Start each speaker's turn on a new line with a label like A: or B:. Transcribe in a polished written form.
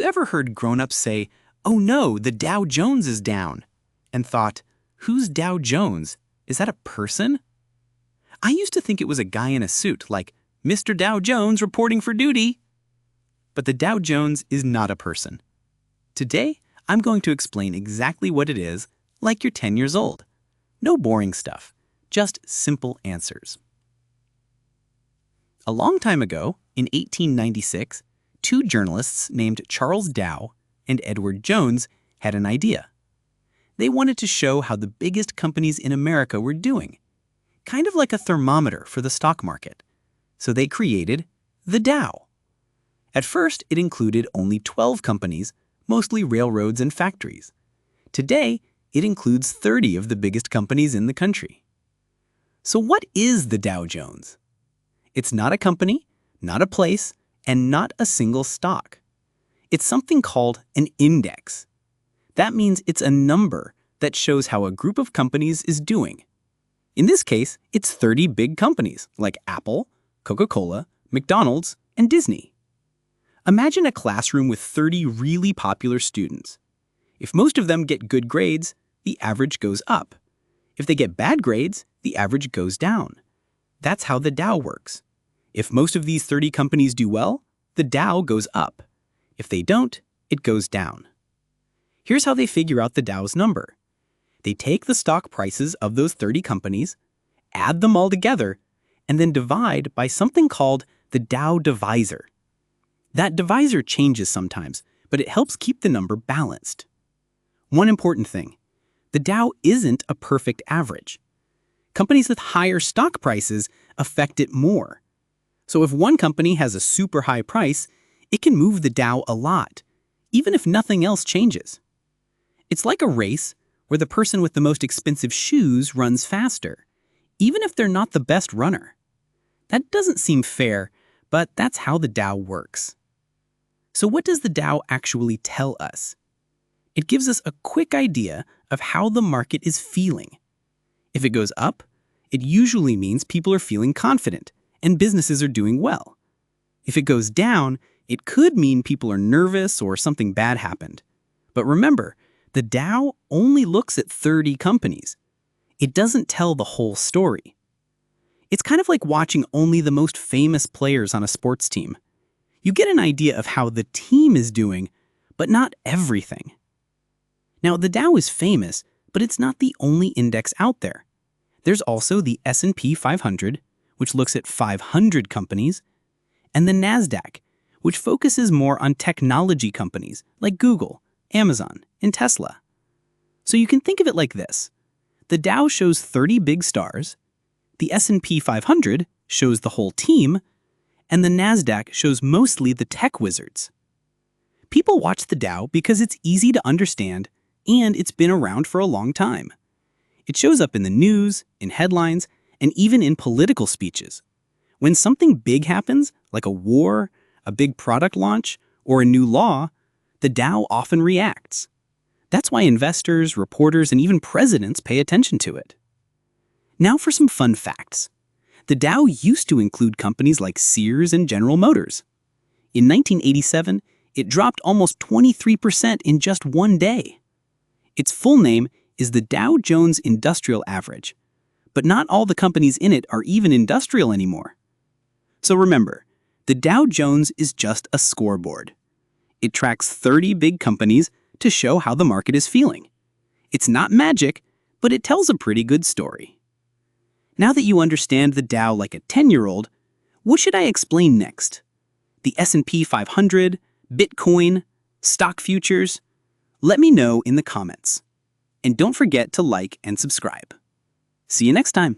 A: you ever heard grown-ups say, "Oh no, the Dow Jones is down," and thought, who's Dow Jones? Is that a person? I used to think it was a guy in a suit, like Mr. Dow Jones reporting for duty. But the Dow Jones is not a person. Today, I'm going to explain exactly what it is, like you're 10 years old. No boring stuff, just simple answers. A long time ago, in 1896, two journalists named Charles Dow and Edward Jones had an idea. They wanted to show how the biggest companies in America were doing, kind of like a thermometer for the stock market. So they created the Dow. At first, it included only 12 companies, mostly railroads and factories. Today, it includes 30 of the biggest companies in the country. So what is the Dow Jones? It's not a company, not a place, and not a single stock. It's something called an index. That means it's a number that shows how a group of companies is doing. In this case, it's 30 big companies like Apple, Coca-Cola, McDonald's, and Disney. Imagine a classroom with 30 really popular students. If most of them get good grades, the average goes up. If they get bad grades, the average goes down. That's how the Dow works. If most of these 30 companies do well, the Dow goes up. If they don't, it goes down. Here's how they figure out the Dow's number. They take the stock prices of those 30 companies, add them all together, and then divide by something called the Dow divisor. That divisor changes sometimes, but it helps keep the number balanced. One important thing, the Dow isn't a perfect average. Companies with higher stock prices affect it more. So if one company has a super high price, it can move the Dow a lot, even if nothing else changes. It's like a race where the person with the most expensive shoes runs faster, even if they're not the best runner. That doesn't seem fair, but that's how the Dow works. So what does the Dow actually tell us? It gives us a quick idea of how the market is feeling. If it goes up, it usually means people are feeling confident and businesses are doing well. If it goes down, it could mean people are nervous or something bad happened. But remember, the Dow only looks at 30 companies. It doesn't tell the whole story. It's kind of like watching only the most famous players on a sports team. You get an idea of how the team is doing, but not everything. Now, the Dow is famous, but it's not the only index out there. There's also the S&P 500, which looks at 500 companies, and the Nasdaq, which focuses more on technology companies like Google, Amazon, and Tesla. So you can think of it like this. The Dow shows 30 big stars, the S&P 500 shows the whole team, and the Nasdaq shows mostly the tech wizards. People watch the Dow because it's easy to understand and it's been around for a long time. It shows up in the news, in headlines, and even in political speeches. When something big happens, like a war, a big product launch, or a new law, the Dow often reacts. That's why investors, reporters, and even presidents pay attention to it. Now for some fun facts. The Dow used to include companies like Sears and General Motors. In 1987, it dropped almost 23% in just one day. Its full name is the Dow Jones Industrial Average, but not all the companies in it are even industrial anymore. So remember, the Dow Jones is just a scoreboard. It tracks 30 big companies to show how the market is feeling. It's not magic, but it tells a pretty good story. Now that you understand the Dow like a 10-year-old, what should I explain next? The S&P 500, Bitcoin, stock futures? Let me know in the comments. And don't forget to like and subscribe. See you next time.